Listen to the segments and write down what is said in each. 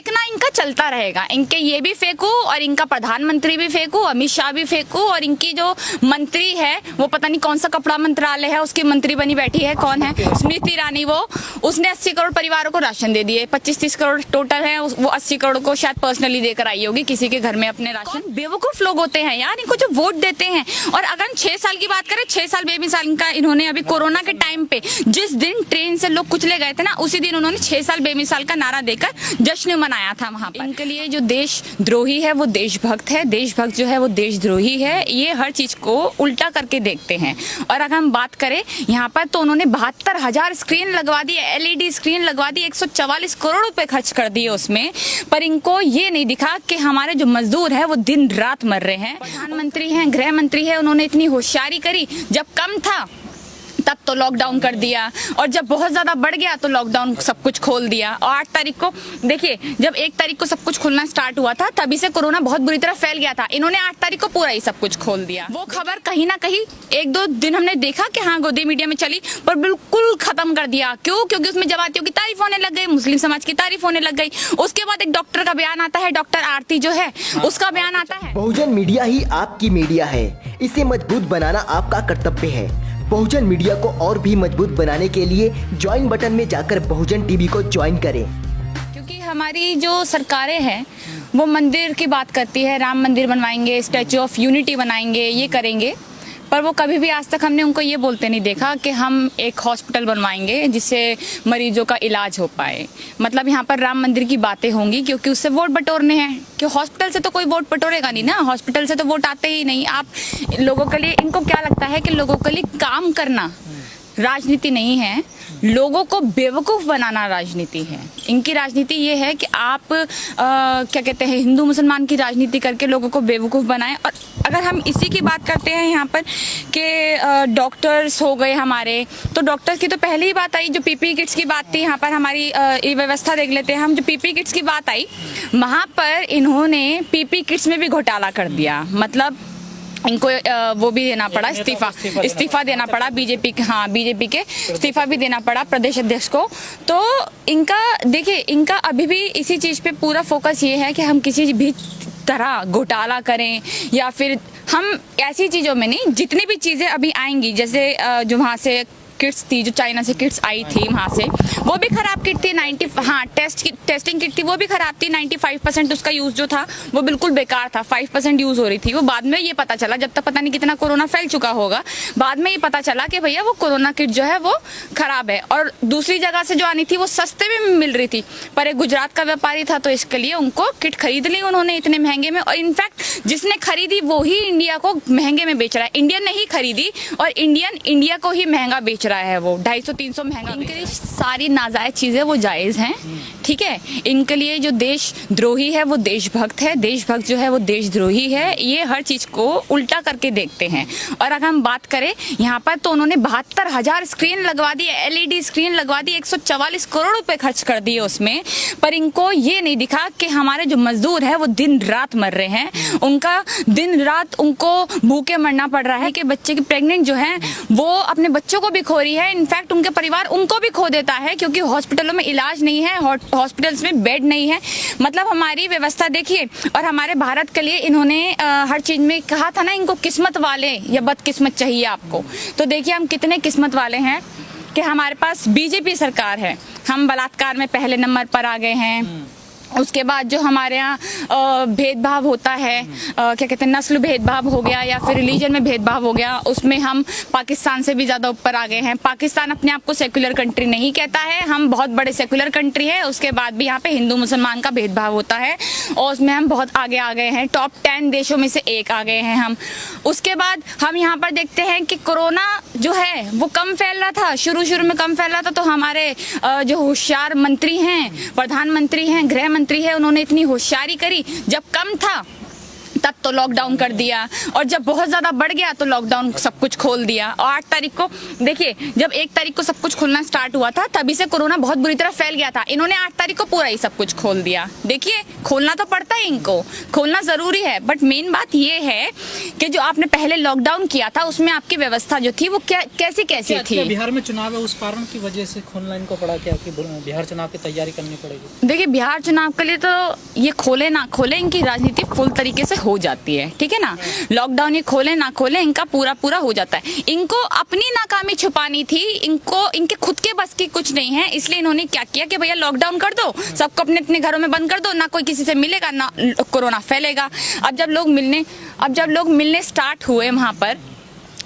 फेंकना इनका चलता रहेगा। इनके ये भी फेंकू और इनका प्रधानमंत्री भी फेंकू, अमित शाह भी फेंकू, और इनकी जो मंत्री है वो पता नहीं कौन सा कपड़ा मंत्रालय है उसकी मंत्री बनी बैठी है, कौन है, स्मृति ईरानी, वो उसने 80 करोड़ परिवारों को राशन दे दिए। 25-30 करोड़ टोटल है, वो 80 करोड़ को शायद पर्सनली देकर आई होगी किसी के घर में अपने राशन। बेवकूफ लोग होते हैं यार, इनको जो वोट देते हैं। और अगर हम 6 साल की बात करें, 6 साल बेमिसाल का इन्होंने अभी कोरोना के टाइम पे जिस दिन ट्रेन से लोग कुचले गए थे ना, उसी दिन उन्होंने 6 साल बेमिसाल का नारा देकर जश्न मनाया था वहां पर। इनके लिए जो देशद्रोही है वो देशभक्त है, देशभक्त जो है वो देशद्रोही है। ये हर चीज को उल्टा करके देखते हैं। और अगर हम बात करें यहाँ पर, तो उन्होंने 72,000 स्क्रीन लगवा दी, LED स्क्रीन लगवा दी, 144 करोड़ रुपए खर्च कर दिए उसमें, पर इनको ये नहीं दिखा कि हमारे जो मजदूर है वो दिन रात मर रहे हैं। प्रधानमंत्री हैं, गृह मंत्री है, उन्होंने इतनी होशियारी करी, जब कम था तब तो लॉकडाउन कर दिया, और जब बहुत ज्यादा बढ़ गया तो लॉकडाउन सब कुछ खोल दिया। और 8 तारीख को देखिए, जब 1 तारीख को सब कुछ खुलना स्टार्ट हुआ था तभी से कोरोना बहुत बुरी तरह फैल गया था। इन्होंने 8 तारीख को पूरा ही सब कुछ खोल दिया। वो खबर कहीं ना कहीं 1-2 दिन हमने देखा कि हाँ गोदी मीडिया में चली, पर बिल्कुल खत्म कर दिया। क्यों? क्योंकि उसमें जमातियों की तारीफ होने लग गई, मुस्लिम समाज की तारीफ होने लग गई। उसके बाद एक डॉक्टर का बयान आता है, डॉक्टर आरती जो है उसका बयान आता है। बहुजन मीडिया ही आपकी मीडिया है, इसे मजबूत बनाना आपका कर्तव्य है। बहुजन मीडिया को और भी मजबूत बनाने के लिए ज्वाइन बटन में जाकर बहुजन टीवी को ज्वाइन करें। क्योंकि हमारी जो सरकारें हैं वो मंदिर की बात करती है, राम मंदिर बनवाएंगे, स्टैचू ऑफ यूनिटी बनाएंगे, ये करेंगे, पर वो कभी भी आज तक हमने उनको ये बोलते नहीं देखा कि हम एक हॉस्पिटल बनवाएंगे जिससे मरीजों का इलाज हो पाए। मतलब यहाँ पर राम मंदिर की बातें होंगी क्योंकि उससे वोट बटोरने हैं, कि हॉस्पिटल से तो कोई वोट बटोरेगा नहीं ना, हॉस्पिटल से तो वोट आते ही नहीं। आप लोगों के लिए, इनको क्या लगता है कि लोगों के लिए काम करना राजनीति नहीं है, लोगों को बेवकूफ़ बनाना राजनीति है। इनकी राजनीति ये है कि आप क्या कहते हैं, हिंदू मुसलमान की राजनीति करके लोगों को बेवकूफ़ बनाएं। और अगर हम इसी की बात करते हैं यहाँ पर कि डॉक्टर्स हो गए हमारे, तो डॉक्टर्स की तो पहले ही बात आई, जो PPE किट्स की बात थी यहाँ पर हमारी, ये व्यवस्था देख लेते हैं हम। जो PPE किट्स की बात आई, वहाँ पर इन्होंने PPE किट्स में भी घोटाला कर दिया। मतलब इनको वो भी देना पड़ा, इस्तीफा देना पड़ा बीजेपी के इस्तीफा भी देना पड़ा प्रदेश अध्यक्ष को। तो इनका देखिए, इनका अभी भी इसी चीज पे पूरा फोकस ये है कि हम किसी भी तरह घोटाला करें, या फिर हम ऐसी चीजों में नहीं, जितनी भी चीजें अभी आएंगी, जैसे जो वहां से किट्स थी, जो चाइना से किट्स आई थी वहाँ से, वो भी खराब किट थी। टेस्टिंग किट थी, वो भी खराब थी। 95% उसका यूज जो था वो बिल्कुल बेकार था, 5% यूज हो रही थी। वो बाद में ये पता चला, जब तक पता नहीं कितना कोरोना फैल चुका होगा, बाद में ये पता चला कि भैया वो कोरोना किट जो है वो खराब है। और दूसरी जगह से जो आनी थी वो सस्ते में मिल रही थी, पर एक गुजरात का व्यापारी था तो इसके लिए उनको किट खरीद ली उन्होंने इतने महंगे में। और इनफैक्ट जिसने खरीदी वो ही इंडिया को महंगे में बेच रहा है। इंडियन ने ही खरीदी और इंडिया को ही महंगा बेच रहा है, वो 250-300 महंगा। इनके लिए सारी नाजायज चीजें वो जायज हैं, ठीक है। इनके लिए जो देशद्रोही है वो देशभक्त है, देशभक्त जो है वो देशद्रोही है। ये हर चीज को उल्टा करके देखते हैं। और अगर हम बात करें यहाँ पर, तो उन्होंने 72,000 स्क्रीन लगवा दी, LED स्क्रीन लगवा दी, 144 करोड़ रुपए खर्च कर दिए उसमें, पर इनको ये नहीं दिखा कि हमारे जो मजदूर है वो दिन रात मर रहे हैं। उनका दिन रात उनको भूखे मरना पड़ रहा है कि बच्चे की प्रेग्नेंट जो है वो अपने बच्चों को भी खो रही है। इनफैक्ट उनके परिवार उनको भी खो देता है क्योंकि हॉस्पिटलों में इलाज नहीं है, हॉस्पिटल्स में बेड नहीं है। मतलब हमारी व्यवस्था देखिए। और हमारे भारत के लिए इन्होंने हर चीज में कहा था ना, इनको किस्मत वाले या बदकिस्मत चाहिए आपको। तो देखिए हम कितने किस्मत वाले हैं कि हमारे पास बीजेपी सरकार है। हम बलात्कार में पहले नंबर पर आ गए हैं। उसके बाद जो हमारे यहाँ भेदभाव होता है, क्या कहते हैं, नस्ल भेदभाव हो गया या फिर रिलीजन में भेदभाव हो गया, उसमें हम पाकिस्तान से भी ज़्यादा ऊपर आ गए हैं। पाकिस्तान अपने आप को सेक्युलर कंट्री नहीं कहता है, हम बहुत बड़े सेक्युलर कंट्री है। उसके बाद भी यहाँ पे हिंदू मुसलमान का भेदभाव होता है और उसमें हम बहुत आगे आ गए हैं, टॉप 10 देशों में से एक आ गए हैं हम। उसके बाद हम यहाँ पर देखते हैं कि कोरोना जो है वो कम फैल रहा था, शुरू में कम फैल रहा था। तो हमारे जो होशियार मंत्री हैं, प्रधानमंत्री हैं, गृह मंत्री है, उन्होंने इतनी होशियारी करी, जब कम था तब तो लॉकडाउन कर दिया, और जब बहुत ज़्यादा बढ़ गया तो लॉकडाउन सब कुछ खोल दिया। और 8 तारीख को देखिए, जब 1 तारीख को सब कुछ खुलना स्टार्ट हुआ था तभी से कोरोना बहुत बुरी तरह फैल गया था। इन्होंने 8 तारीख को पूरा ही सब कुछ खोल दिया। देखिए, खोलना तो पड़ता है, इनको खोलना ज़रूरी है, बट मेन बात ये है कि जो आपने पहले लॉकडाउन किया था उसमें आपकी व्यवस्था जो थी वो कैसी थी। बिहार में चुनाव है, उस कारण की वजह से खोलना इनको पड़ा क्या कि बिहार चुनाव की तैयारी करनी पड़ेगी? देखिए, बिहार चुनाव के लिए तो ये खोले ना खोले, इनकी राजनीति फुल तरीके से हो जाती है, ठीक है ना। लॉकडाउन ये खोले ना खोले, इनका पूरा हो जाता है। इनको अपनी नाकामी छुपानी थी, इनको इनके खुद के बस की कुछ नहीं है, इसलिए इन्होंने क्या किया कि भैया लॉकडाउन कर दो, सबको अपने अपने घरों में बंद कर दो, ना कोई किसी से मिलेगा ना कोरोना फैलेगा। अब जब लोग मिलने स्टार्ट हुए वहां पर,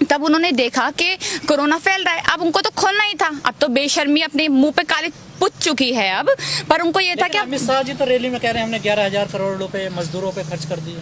तब उन्होंने देखा कि कोरोना फैल रहा है। अब उनको तो खोलना ही था, अब तो बेशर्मी अपने मुंह पे काली पुत चुकी है अब, पर उनको ये था कि अमित शाह जी तो रैली में कह रहे हैं हमने 11,000 करोड़ रुपए मजदूरों पे खर्च कर दिए।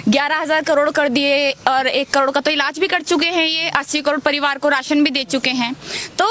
11,000 करोड़ कर दिए, और 1 करोड़ का तो इलाज भी कर चुके हैं, ये 80 करोड़ परिवार को राशन भी दे चुके हैं। तो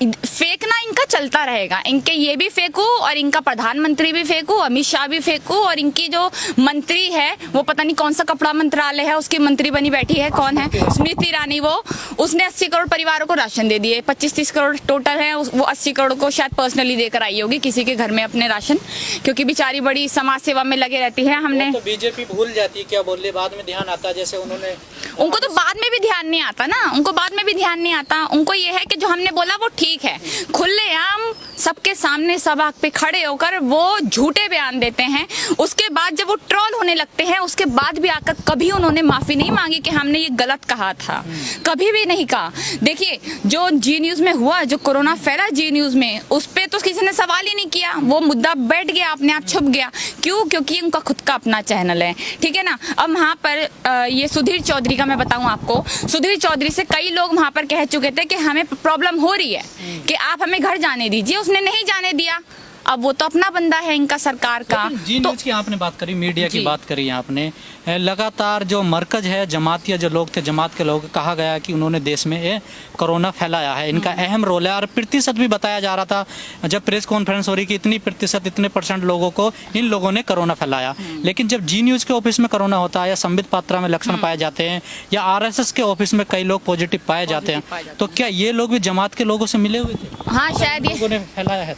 फेंकना इनका चलता रहेगा, इनके ये भी फेंकू और इनका प्रधानमंत्री भी फेंकू, अमित शाह भी फेंकू, और इनकी जो मंत्री है वो पता नहीं कौन सा कपड़ा मंत्रालय है उसकी मंत्री बनी बैठी है, कौन है, स्मृति ईरानी, वो उसने 80 करोड़ परिवारों को राशन दे दिए। 25-30 करोड़ टोटल है, वो 80 करोड़ को शायद पर्सनली देकर आई होगी किसी के घर में अपने राशन, क्योंकि बेचारी बड़ी समाज सेवा में लगे रहती है। हमने तो बीजेपी भूल जाती है, क्या बोल रही, बाद में ध्यान आता है, जैसे उन्होंने, उनको तो बाद में भी ध्यान नहीं आता ना, उनको बाद में भी ध्यान नहीं आता। उनको ये है कि जो हमने बोला वो ठीक है, खुलेआम सबके सामने सभा पे खड़े होकर वो झूठे बयान देते हैं। उसके बाद जब वो ट्रोल होने लगते हैं, उसके बाद भी आकर कभी उन्होंने माफी नहीं मांगी कि हमने ये गलत कहा था, कभी भी नहीं कहा। देखिए, जो जी न्यूज में हुआ, जो कोरोना फैला जी न्यूज में, उस पे तो किसी ने सवाल ही नहीं किया, वो मुद्दा बैठ गया, अपने आप छुप गया। क्यों? क्योंकि उनका खुद का अपना चैनल है, ठीक है ना। अब वहां पर ये सुधीर चौधरी का मैं बताऊं आपको, सुधीर चौधरी से कई लोग वहां पर कह चुके थे कि हमें प्रॉब्लम हो रही है कि आप हमें घर जाने दीजिए, उसने नहीं जाने दिया। अब वो तो अपना बंदा है इनका सरकार का। जी न्यूज की आपने बात करी, मीडिया की बात करी आपने, लगातार जो मरकज है जमातिया जो लोग थे, जमात के लोग, कहा गया कि उन्होंने देश में ये कोरोना फैलाया है, इनका अहम रोल है, और प्रतिशत भी बताया जा रहा था जब प्रेस कॉन्फ्रेंस हो रही कि इतनी प्रतिशत, इतने % लोगों को इन लोगों ने कोरोना फैलाया। लेकिन जब जी न्यूज के ऑफिस में कोरोना होता है, या संबित पात्रा में लक्षण पाए जाते हैं, या RSS के ऑफिस में कई लोग पॉजिटिव पाए जाते हैं, तो क्या ये लोग भी जमात के लोगों से मिले हुए थे? हाँ, शायद ये लोगों ने फैलाया है,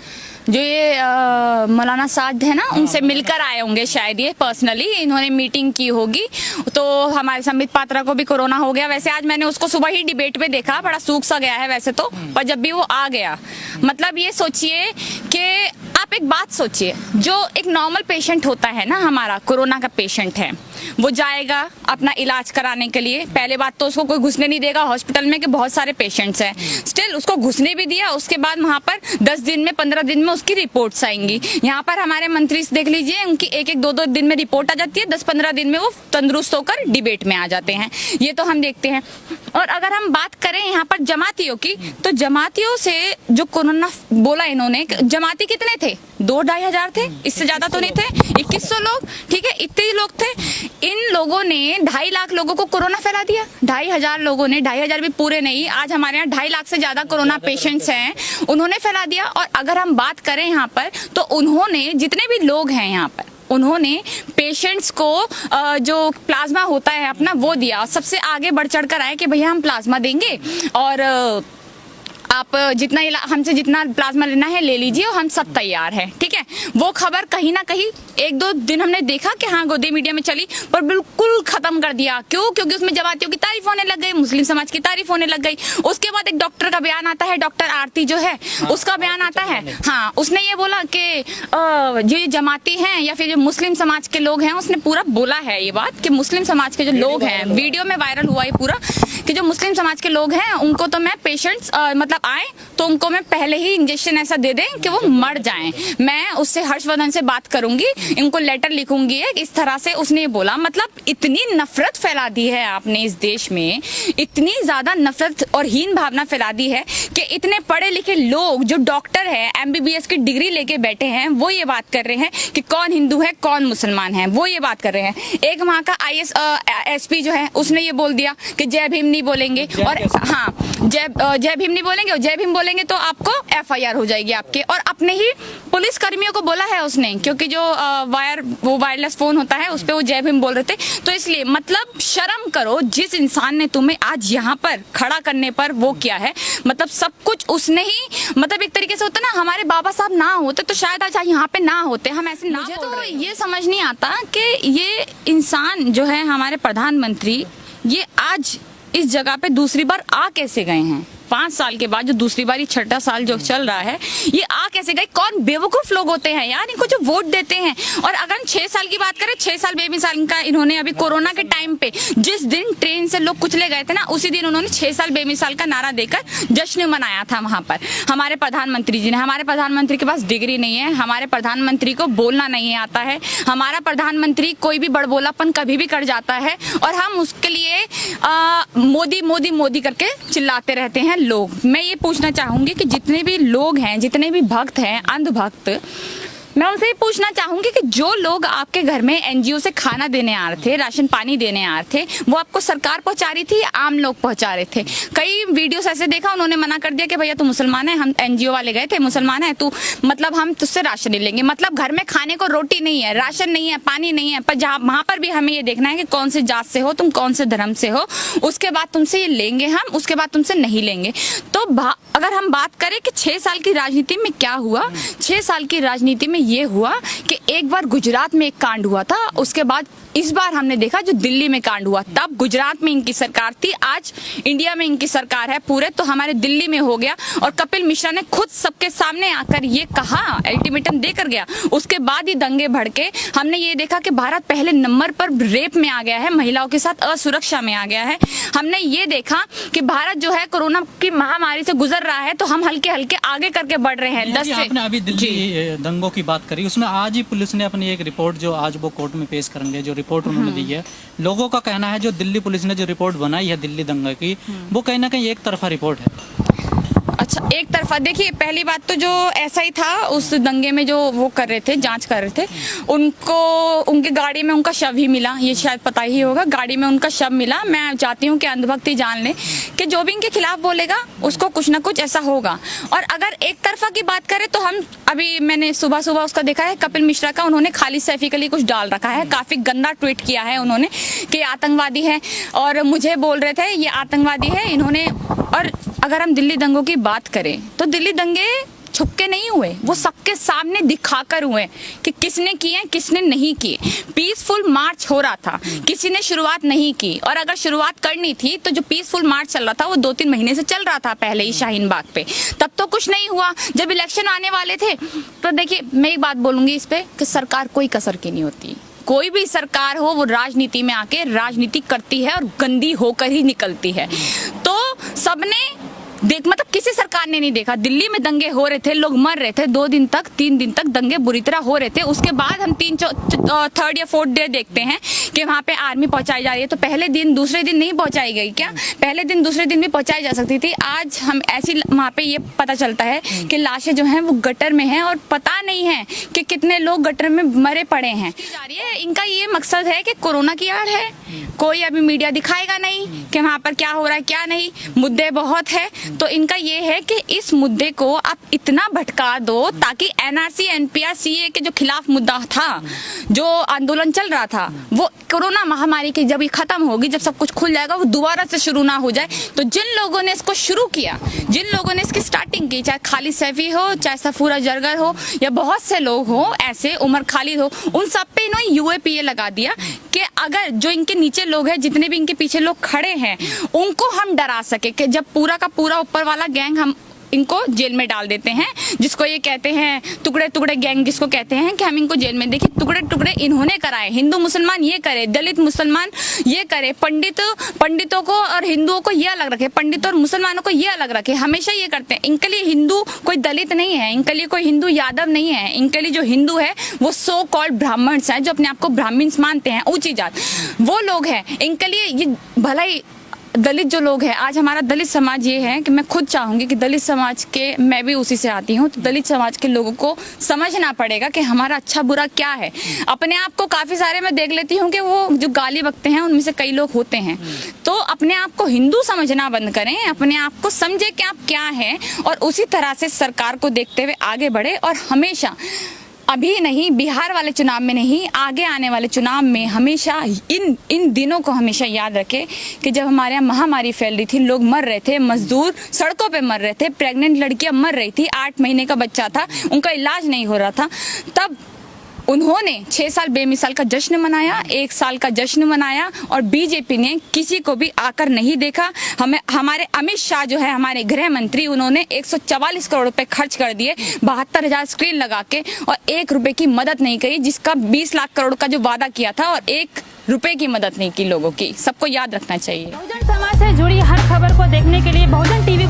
जो ये मौलाना साद है ना, उनसे मिलकर आए होंगे शायद, ये पर्सनली इन्होंने मीटिंग की होगी। तो हमारे संबित पात्रा को भी कोरोना हो गया। वैसे आज मैंने उसको सुबह ही डिबेट पे देखा, बड़ा सूख सा गया है वैसे तो, पर जब भी वो आ गया, मतलब ये सोचिए कि आप एक बात सोचिए, जो एक नॉर्मल पेशेंट होता है ना, हमारा कोरोना का पेशेंट है, वो जाएगा अपना इलाज कराने के लिए। पहले बात तो उसको कोई घुसने नहीं देगा हॉस्पिटल में, कि बहुत सारे पेशेंट्स हैं, स्टिल उसको घुसने भी दिया। उसके बाद वहां पर 10 दिन में, 15 दिन में उसकी रिपोर्ट्स आएंगी। यहाँ पर हमारे मंत्री देख लीजिए, उनकी 1-2 दिन में रिपोर्ट आ जाती है, 10-15 दिन में वो तंदुरुस्त होकर डिबेट में आ जाते हैं। ये तो हम देखते हैं। और अगर हम बात करें यहाँ पर जमातियों की, तो जमातियों से जो कोरोना बोला इन्होंने, जमाती कितने थे? 2-2.5 हजार थे, इससे ज्यादा तो नहीं थे, 2100 लोग, ठीक है, इतने लोग थे। इन लोगों ने 2.5 लाख लोगों को कोरोना फैला दिया। 2.5 हजार लोगों ने, 2.5 हजार भी पूरे नहीं, आज हमारे यहाँ 2.5 लाख से ज्यादा कोरोना पेशेंट्स हैं, उन्होंने फैला दिया। और अगर हम बात करें यहाँ पर, तो उन्होंने, जितने भी लोग हैं यहाँ पर, उन्होंने पेशेंट्स को जो प्लाज्मा होता है अपना वो दिया। सबसे आगे बढ़ चढ़ कर आए कि भैया हम प्लाज्मा देंगे, और आप हमसे जितना प्लाज्मा लेना है ले लीजिए, और हम सब तैयार हैं, ठीक है। वो खबर कहीं ना कहीं 1-2 दिन हमने देखा कि हाँ गोदी मीडिया में चली, पर बिल्कुल खत्म कर दिया। क्यों? क्योंकि उसमें जमातियों की तारीफ होने लग गई, मुस्लिम समाज की तारीफ होने लग गई। उसके बाद एक डॉक्टर का बयान आता है, डॉक्टर आरती जो है, उसका बयान आता है। हाँ, उसने ये बोला कि जो ये जमाती हैं या फिर जो मुस्लिम समाज के लोग हैं, उसने पूरा बोला है ये बात कि मुस्लिम समाज के जो लोग हैं, वीडियो में वायरल हुआ ये पूरा, कि जो मुस्लिम समाज के लोग हैं उनको तो मैं पेशेंट्स मतलब आए तो उनको मैं पहले ही इंजेक्शन ऐसा दे दें कि वो मर जाएं। मैं उससे हर्षवर्धन से बात करूंगी, इनको लेटर लिखूंगी इस तरह से, उसने बोला। मतलब इतनी नफरत फैला दी है आपने इस देश में, इतनी ज्यादा नफरत और हीन भावना फैला दी है कि इतने पढ़े लिखे लोग जो डॉक्टर है, MBBS की डिग्री लेके बैठे हैं, वो ये बात कर रहे हैं कि कौन हिंदू है कौन मुसलमान है, वो ये बात कर रहे हैं। एक वहाँ का IS SP जो है उसने ये बोल दिया कि जय भीम नहीं बोलेंगे, और हाँ जय भीम नहीं बोलेंगे, बोलेंगे और जय भीम बोलेंगे तो आपको FIR हो जाएगी आपके। और अपने ही पुलिस कर्मियों को बोला है उसने, क्योंकि जो वो वायरलेस फोन होता है उस पे वो जय भीम बोल रहे थे। तो इसलिए मतलब शर्म करो, जिस इंसान ने तुम्हें आज यहाँ पर खड़ा करने पर वो किया है, मतलब सब कुछ उसने ही, मतलब एक तरीके से होता ना, हमारे बाबा साहब ना होते तो शायद आज यहाँ पे ना होते, हम ऐसे ना। मुझे तो ये समझ नहीं आता कि ये इंसान जो है हमारे प्रधानमंत्री, ये आज इस जगह पे दूसरी बार आ कैसे गए हैं? 5 साल के बाद जो दूसरी बार, ये 6ठा साल जो चल रहा है, ये आ कैसे गए? कौन बेवकूफ लोग होते हैं यार इनको जो वोट देते हैं। और अगर 6 साल की बात करें, 6 साल बेमिसाल का इन्होंने अभी कोरोना के टाइम पे जिस दिन ट्रेन से लोग कुचले गए थे ना, उसी दिन उन्होंने 6 साल बेमिसाल का नारा देकर जश्न मनाया था वहां पर हमारे प्रधानमंत्री जी ने। हमारे प्रधानमंत्री के पास डिग्री नहीं है, हमारे प्रधानमंत्री को बोलना नहीं आता है, हमारा प्रधानमंत्री कोई भी बड़बोलापन कभी भी कर जाता है और हम उसके लिए मोदी मोदी मोदी करके चिल्लाते रहते हैं लोग। मैं ये पूछना चाहूंगी कि जितने भी लोग हैं, जितने भी भक्त हैं, अंधभक्त, मैं उनसे ये पूछना चाहूंगी कि जो लोग आपके घर में NGO से खाना देने आ रहे थे, राशन पानी देने आ रहे थे, वो आपको सरकार पहुंचा रही थी या आम लोग पहुंचा रहे थे? कई वीडियोस ऐसे देखा, उन्होंने मना कर दिया कि भैया तू मुसलमान है, हम NGO वाले गए थे, मुसलमान है तू, मतलब हम तुझसे राशन नहीं लेंगे। मतलब घर में खाने को रोटी नहीं है, राशन नहीं है, पानी नहीं है, पर जहाँ वहां पर भी हमें ये देखना है कि कौन से जात से हो तुम, कौन से धर्म से हो, उसके बाद तुमसे ये लेंगे हम, उसके बाद तुमसे नहीं लेंगे। तो अगर हम बात करें कि 6 साल की राजनीति में क्या हुआ, 6 साल की राजनीति में ये हुआ कि एक बार गुजरात में एक कांड हुआ था, उसके बाद इस बार हमने देखा जो दिल्ली में कांड हुआ। तब गुजरात में इनकी सरकार थी, आज इंडिया में इनकी सरकार है पूरे, तो हमारे दिल्ली में हो गया। और कपिल मिश्रा ने खुद सबके सामने आकर ये कहा, अल्टीमेटम देकर गया, उसके बाद ही दंगे भड़के। हमने ये देखा कि भारत पहले नंबर पर रेप में आ गया है, महिलाओं के साथ असुरक्षा में आ गया है। हमने ये देखा कि भारत जो है कोरोना की महामारी से गुजर रहा है, तो हम हल्के हल्के आगे करके बढ़ रहे हैं। 10 से आपने अभी दिल्ली दंगों की बात करी, उसमें आज ही पुलिस ने अपनी एक रिपोर्ट जो आज वो कोर्ट में पेश करेंगे, जो रिपोर्ट उन्होंने दी है, लोगों का कहना है जो दिल्ली पुलिस ने जो रिपोर्ट बनाई है दिल्ली दंगे की, वो कहीं ना कहीं एक तरफा रिपोर्ट है। अच्छा, एक तरफा। देखिए, पहली बात तो जो SI था उस दंगे में जो वो कर रहे थे, जांच कर रहे थे, उनको उनकी गाड़ी में उनका शव ही मिला, ये शायद पता ही होगा, गाड़ी में उनका शव मिला। मैं चाहती हूँ कि अंधभक्ति जान ले कि जो भी इनके खिलाफ बोलेगा उसको कुछ ना कुछ ऐसा होगा। और अगर एक तरफा की बात करें तो हम अभी मैंने सुबह सुबह उसका देखा है, कपिल मिश्रा का, उन्होंने खालिद सैफी के लिए कुछ डाल रखा है, काफी गंदा ट्वीट किया है उन्होंने कि आतंकवादी है और मुझे बोल रहे थे ये आतंकवादी है इन्होंने। और अगर हम दिल्ली दंगों की बात करें तो दिल्ली दंगे छुपके नहीं हुए, वो सबके सामने दिखाकर हुए कि किसने किए किसने नहीं किए। पीसफुल मार्च हो रहा था, किसी ने शुरुआत नहीं की, और अगर शुरुआत करनी थी तो जो पीसफुल मार्च चल रहा था वो 2-3 महीने से चल रहा था पहले ही शाहीन बाग पे, तब तो कुछ नहीं हुआ। जब इलेक्शन आने वाले थे तो देखिए, मैं एक बात बोलूंगी इस पे कि सरकार कोई कसर की नहीं होती, कोई भी सरकार हो वो राजनीति में आके राजनीति करती है और गंदी होकर ही निकलती है। तो सबने मतलब किसी सरकार ने नहीं देखा, दिल्ली में दंगे हो रहे थे, लोग मर रहे थे, 2 दिन तक 3 दिन तक दंगे बुरी तरह हो रहे थे। उसके बाद हम 3rd या 4th डे देखते हैं कि वहां पे आर्मी पहुंचाई जा रही है। तो पहले दिन दूसरे दिन नहीं पहुंचाई गई क्या? पहले दिन दूसरे दिन भी पहुंचाई जा सकती थी। आज हम ऐसी वहां पे ये पता चलता है कि लाशें जो हैं वो गटर में हैं और पता नहीं है कि कितने लोग गटर में मरे पड़े हैं। इनका ये मकसद है कि कोरोना की आड़ है, कोई अभी मीडिया दिखाएगा नहीं कि वहां पर क्या हो रहा है क्या नहीं, मुद्दे बहुत है। तो इनका ये है कि इस मुद्दे को आप इतना भटका दो ताकि NRC NPR CA के जो खिलाफ मुद्दा था, जो आंदोलन चल रहा था, वो कोरोना महामारी की जब ये खत्म होगी, जब सब कुछ खुल जाएगा, वो दोबारा से शुरू ना हो जाए। तो जिन लोगों ने इसको शुरू किया, जिन लोगों ने इसकी स्टार्टिंग की, चाहे खालिद सैफी हो, चाहे सफूरा जरगर हो, या बहुत से लोग हो ऐसे, उमर खालिद हो, उन सब पे इन्होंने UAPA लगा दिया कि अगर जो इनके नीचे लोग हैं, जितने भी इनके पीछे लोग खड़े हैं, उनको हम डरा सके कि जब पूरा का पूरा ऊपर वाला गैंग हम इनको जेल में डाल देते हैं, जिसको ये कहते हैं टुकड़े टुकड़े गैंग, जिसको कहते हैं कि हम इनको जेल में, देखिए टुकड़े टुकड़े इन्होंने कराए, हिंदू मुसलमान ये करे, दलित मुसलमान ये करे, पंडितों को और हिंदुओं को ये अलग रखे, पंडितों और मुसलमानों को ये अलग रखे, हमेशा ये करते हैं। इनके लिए हिंदू कोई दलित नहीं है, इनके लिए कोई हिंदू यादव नहीं है, इनके लिए जो हिंदू है वो सो कॉल्ड ब्राह्मण्स हैं, जो अपने आप को ब्राह्मण्स मानते हैं, ऊंची जात, वो लोग हैं। इनके लिए ये भला ही दलित जो लोग हैं, आज हमारा दलित समाज ये है कि मैं खुद चाहूंगी कि दलित समाज के, मैं भी उसी से आती हूँ, तो दलित समाज के लोगों को समझना पड़ेगा कि हमारा अच्छा बुरा क्या है। अपने आप को काफी सारे मैं देख लेती हूँ कि वो जो गाली बकते हैं उनमें से कई लोग होते हैं, तो अपने आप को हिंदू समझना बंद करें, अपने आप को समझे कि आप क्या हैं और उसी तरह से सरकार को देखते हुए आगे बढ़े। और हमेशा, अभी नहीं, बिहार वाले चुनाव में नहीं, आगे आने वाले चुनाव में हमेशा इन दिनों को हमेशा याद रखें कि जब हमारे यहाँ महामारी फैल रही थी, लोग मर रहे थे, मजदूर सड़कों पे मर रहे थे, प्रेग्नेंट लड़कियां मर रही थी, 8 महीने का बच्चा था, उनका इलाज नहीं हो रहा था, तब उन्होंने 6 साल बेमिसाल का जश्न मनाया, 1 साल का जश्न मनाया और बीजेपी ने किसी को भी आकर नहीं देखा। हमारे अमित शाह जो है, हमारे गृह मंत्री, उन्होंने 144 करोड़ रुपए खर्च कर दिए 72,000 स्क्रीन लगा के, और 1 रुपए की मदद नहीं करी, जिसका 20 लाख करोड़ का जो वादा किया था, और 1 रुपए की मदद नहीं की लोगों की। सबको याद रखना चाहिए। बहुजन समाज से जुड़ी हर खबर को देखने के लिए बहुजन टीवी